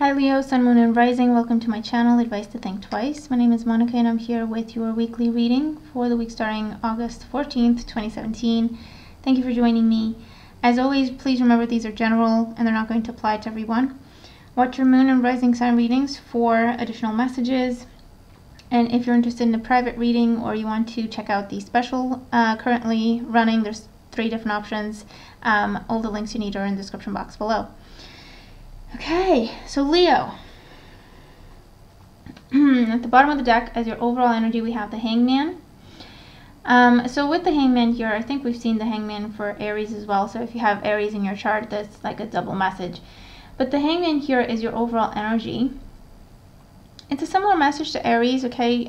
Hi Leo, Sun, Moon, and Rising. Welcome to my channel, Advice to Think Twice. My name is Monica and I'm here with your weekly reading for the week starting August 14th, 2017. Thank you for joining me. As always, please remember these are general and they're not going to apply to everyone. Watch your Moon and Rising sign readings for additional messages. And if you're interested in a private reading or you want to check out the special currently running, there's 3 different options. All the links you need are in the description box below. Okay, so Leo, at the bottom of the deck as your overall energy, we have the Hangman. So with the Hangman here, I think we've seen the Hangman for Aries as well. So if you have Aries in your chart, that's like a double message. But the Hangman here is your overall energy. It's a similar message to Aries, okay?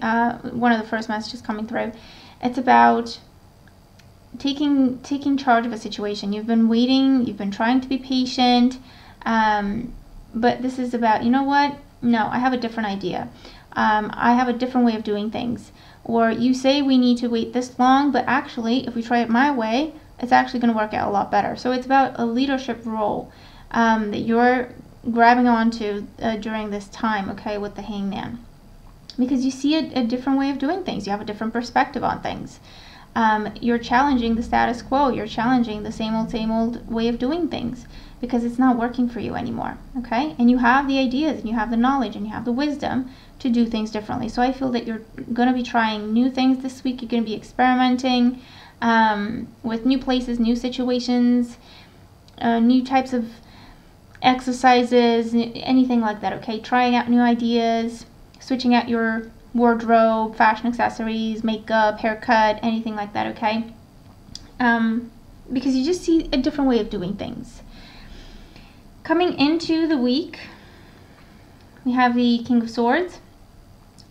One of the first messages coming through. It's about taking charge of a situation. You've been waiting, you've been trying to be patient. But this is about, you know what? No, I have a different idea. I have a different way of doing things. Or you say we need to wait this long, but actually, if we try it my way, it's actually going to work out a lot better. So it's about a leadership role that you're grabbing onto during this time, okay, with the Hangman. Because you see a different way of doing things. You have a different perspective on things. You're challenging the status quo. You're challenging the same old way of doing things because it's not working for you anymore, okay? And you have the ideas and you have the knowledge and you have the wisdom to do things differently. So I feel that you're going to be trying new things this week. You're going to be experimenting with new places, new situations, new types of exercises, anything like that, okay? Trying out new ideas, switching out your wardrobe, fashion accessories, makeup, haircut, anything like that, okay? Because you just see a different way of doing things. Coming into the week, we have the King of Swords.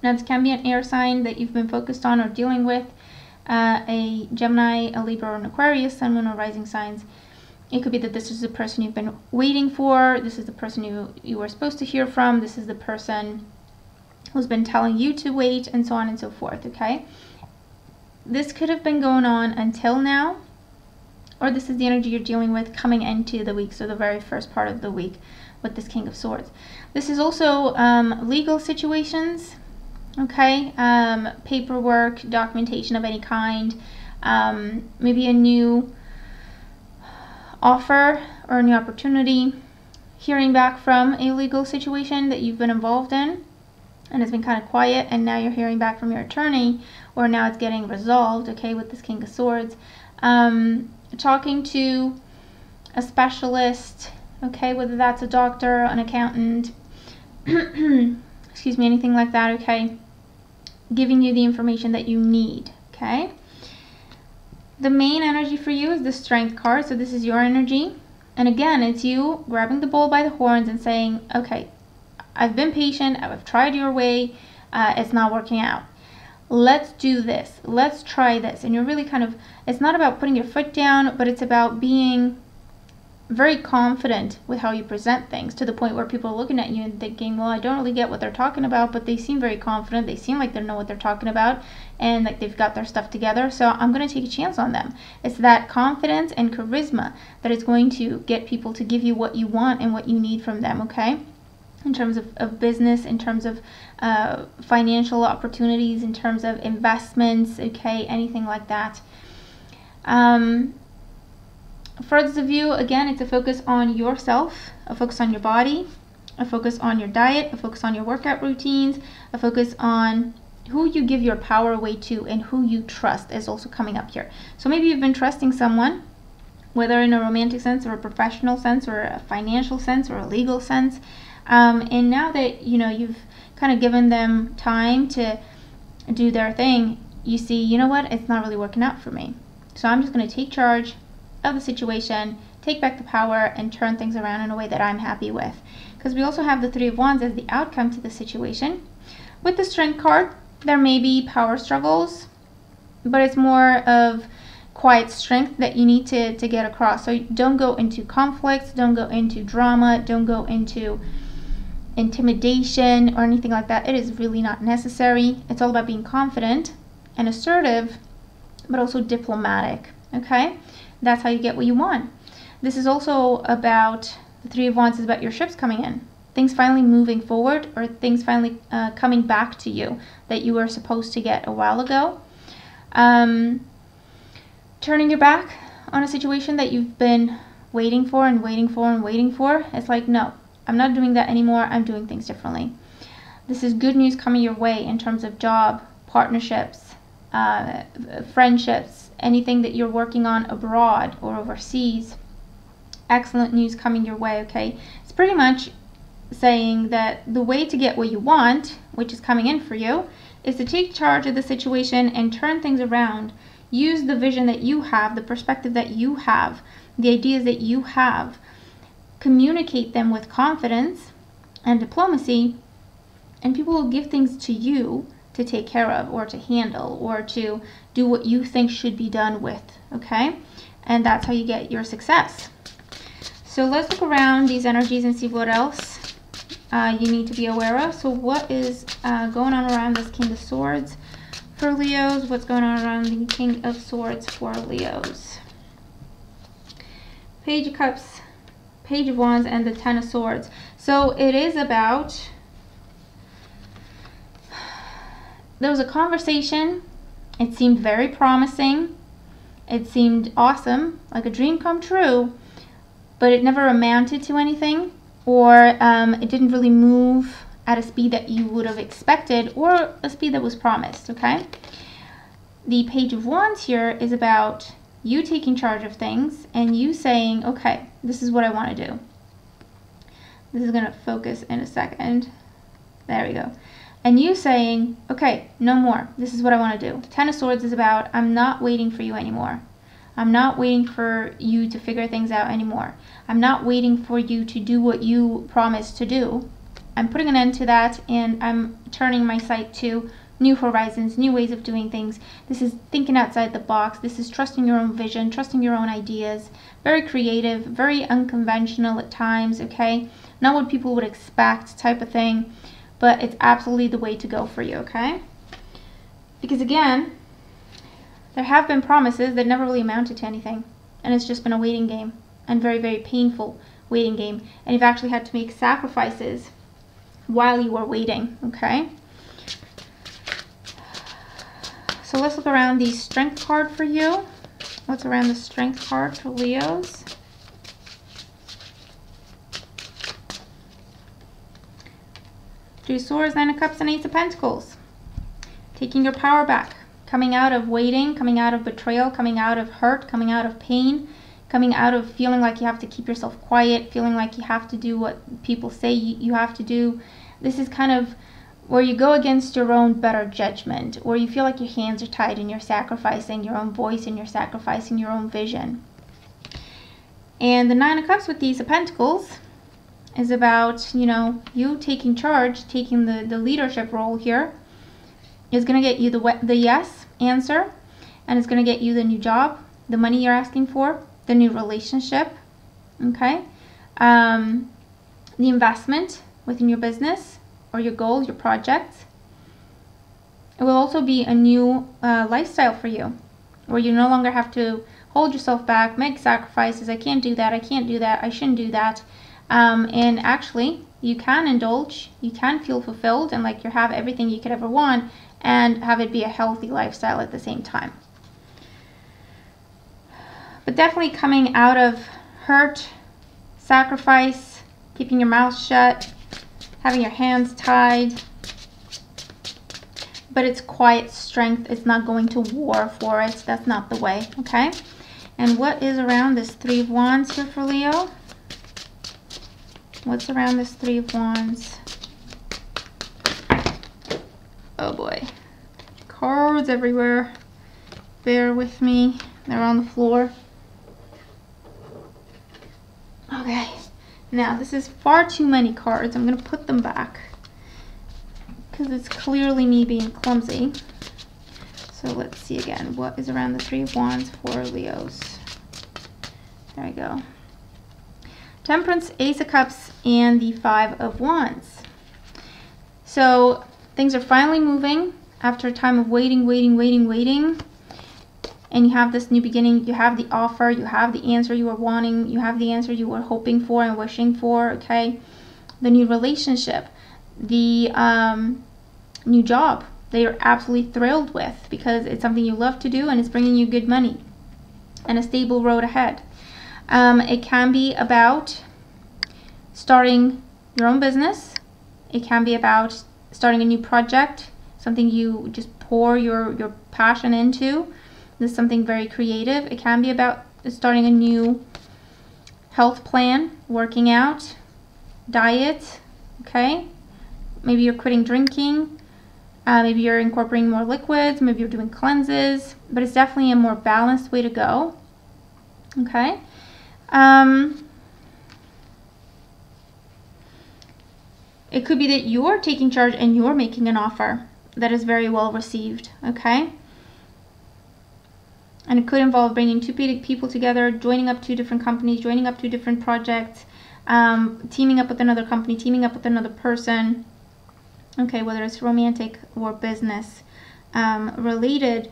Now this can be an air sign that you've been focused on or dealing with, a Gemini, a Libra, or an Aquarius, Sun, Moon, or Rising signs. It could be that this is the person you've been waiting for, this is the person you were supposed to hear from, this is the person who's been telling you to wait, and so on and so forth, okay? This could have been going on until now, or this is the energy you're dealing with coming into the week, so the very first part of the week with this King of Swords. This is also legal situations, okay? Paperwork, documentation of any kind, maybe a new offer or a new opportunity, hearing back from a legal situation that you've been involved in and it's been kind of quiet, and now you're hearing back from your attorney, or now it's getting resolved, okay, with this King of Swords. Talking to a specialist, okay, whether that's a doctor, an accountant, excuse me, anything like that, okay, giving you the information that you need, okay. The main energy for you is the Strength card, so this is your energy, and again, it's you grabbing the bull by the horns and saying, okay, I've been patient, I've tried your way, it's not working out. Let's do this, let's try this. And you're really kind of, it's not about putting your foot down, but it's about being very confident with how you present things, to the point where people are looking at you and thinking, well, I don't really get what they're talking about, but they seem very confident, they seem like they know what they're talking about, and like they've got their stuff together, so I'm going to take a chance on them. It's that confidence and charisma that is going to get people to give you what you want and what you need from them, okay? In terms of business, in terms of financial opportunities, in terms of investments, okay, anything like that. For those of you, again, it's a focus on yourself, a focus on your body, a focus on your diet, a focus on your workout routines, a focus on who you give your power away to and who you trust is also coming up here. So maybe you've been trusting someone, whether in a romantic sense or a professional sense or a financial sense or a legal sense. And now that, you know, you've kind of given them time to do their thing, you see, you know what, it's not really working out for me. So I'm just going to take charge of the situation, take back the power, and turn things around in a way that I'm happy with. Because we also have the Three of Wands as the outcome to the situation. With the Strength card, there may be power struggles, but it's more of quiet strength that you need to get across. So don't go into conflicts, don't go into drama, don't go into intimidation or anything like that. It is really not necessary. It's all about being confident and assertive, but also diplomatic, okay? That's how you get what you want. This is also about, the Three of Wands is about your ships coming in. things finally moving forward, or things finally coming back to you that you were supposed to get a while ago. Turning your back on a situation that you've been waiting for and waiting for and waiting for. It's like, no, I'm not doing that anymore. I'm doing things differently. This is good news coming your way in terms of job, partnerships, friendships, anything that you're working on abroad or overseas. Excellent news coming your way, okay? It's pretty much saying that the way to get what you want, which is coming in for you, is to take charge of the situation and turn things around. Use the vision that you have, the perspective that you have, the ideas that you have. Communicate them with confidence and diplomacy, and people will give things to you to take care of, or to handle, or to do what you think should be done with, okay? And that's how you get your success. So let's look around these energies and see what else you need to be aware of. So what is going on around this King of Swords for Leos? What's going on around the King of Swords for Leos? Page of Cups, Page of Wands, and the Ten of Swords. So it is about, there was a conversation, it seemed very promising, it seemed awesome, like a dream come true, but it never amounted to anything, or it didn't really move at a speed that you would have expected, or a speed that was promised, okay? The Page of Wands here is about you taking charge of things and you saying, okay, this is what I want to do. This is going to focus in a second. There we go. And you saying, okay, no more. This is what I want to do. Ten of Swords is about, I'm not waiting for you anymore. I'm not waiting for you to figure things out anymore. I'm not waiting for you to do what you promised to do. I'm putting an end to that, and I'm turning my sight to new horizons, new ways of doing things. This is thinking outside the box. This is trusting your own vision, trusting your own ideas. Very creative, very unconventional at times, okay? Not what people would expect type of thing, but it's absolutely the way to go for you, okay? Because again, there have been promises that never really amounted to anything, and it's just been a waiting game, and very, very painful waiting game, and you've actually had to make sacrifices while you are waiting, okay? So let's look around the Strength card for you. What's around the Strength card for Leos? Three of Swords, Nine of Cups, and Ace of Pentacles. Taking your power back. Coming out of waiting, coming out of betrayal, coming out of hurt, coming out of pain, coming out of feeling like you have to keep yourself quiet, feeling like you have to do what people say you have to do. This is kind of where you go against your own better judgment, or you feel like your hands are tied and you're sacrificing your own voice and you're sacrificing your own vision. And the Nine of Cups with these Ace of Pentacles is about, you know, you taking charge, taking the leadership role here. Is going to get you the yes answer, and it's going to get you the new job, the money you're asking for, the new relationship, okay? The investment within your business or your goal, your project. It will also be a new lifestyle for you, where you no longer have to hold yourself back, make sacrifices. I can't do that, I can't do that, I shouldn't do that. And actually, you can indulge, you can feel fulfilled and like you have everything you could ever want, and have it be a healthy lifestyle at the same time. But definitely coming out of hurt, sacrifice, keeping your mouth shut, having your hands tied. But it's quiet strength. It's not going to war for it. That's not the way, okay? And what is around this Three of Wands here for Leo? What's around this Three of Wands? Oh boy. Cards everywhere. Bear with me. They're on the floor. Okay. Now, this is far too many cards. I'm going to put them back, because it's clearly me being clumsy. So let's see again. What is around the Three of Wands for Leos? There we go. Temperance, Ace of Cups, and the Five of Wands. So things are finally moving after a time of waiting. And you have this new beginning. You have the offer. You have the answer you were wanting. You have the answer you were hoping for and wishing for, okay? the new relationship, the new job that you're absolutely thrilled with because it's something you love to do and it's bringing you good money and a stable road ahead. It can be about starting your own business. It can be about starting a new project, something you just pour your passion into. This is something very creative. It can be about starting a new health plan, working out, diet, okay? Maybe you're quitting drinking. Maybe you're incorporating more liquids. Maybe you're doing cleanses. But it's definitely a more balanced way to go, okay? It could be that you're taking charge and you're making an offer that is very well received, okay? And it could involve bringing two people together, joining up 2 different companies, joining up 2 different projects, teaming up with another company, teaming up with another person, okay, whether it's romantic or business related.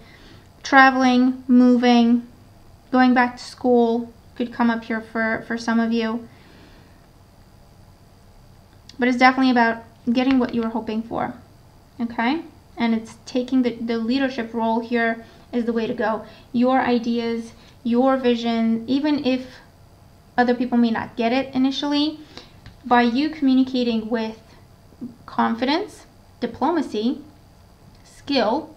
Traveling, moving, going back to school could come up here for some of you. But it's definitely about getting what you were hoping for, okay? And it's taking the leadership role here is the way to go. Your ideas, your vision, even if other people may not get it initially, by you communicating with confidence, diplomacy, skill,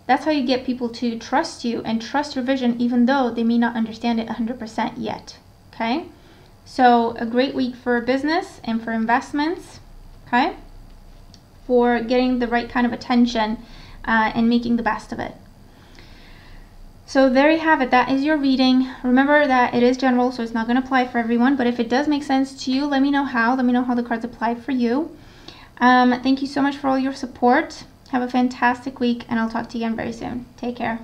that's how you get people to trust you and trust your vision even though they may not understand it 100% yet, okay? So a great week for business and for investments, okay? For getting the right kind of attention and making the best of it. So there you have it. That is your reading. Remember that it is general, so it's not going to apply for everyone. But if it does make sense to you, let me know how. Let me know how the cards apply for you. Thank you so much for all your support. Have a fantastic week, and I'll talk to you again very soon. Take care.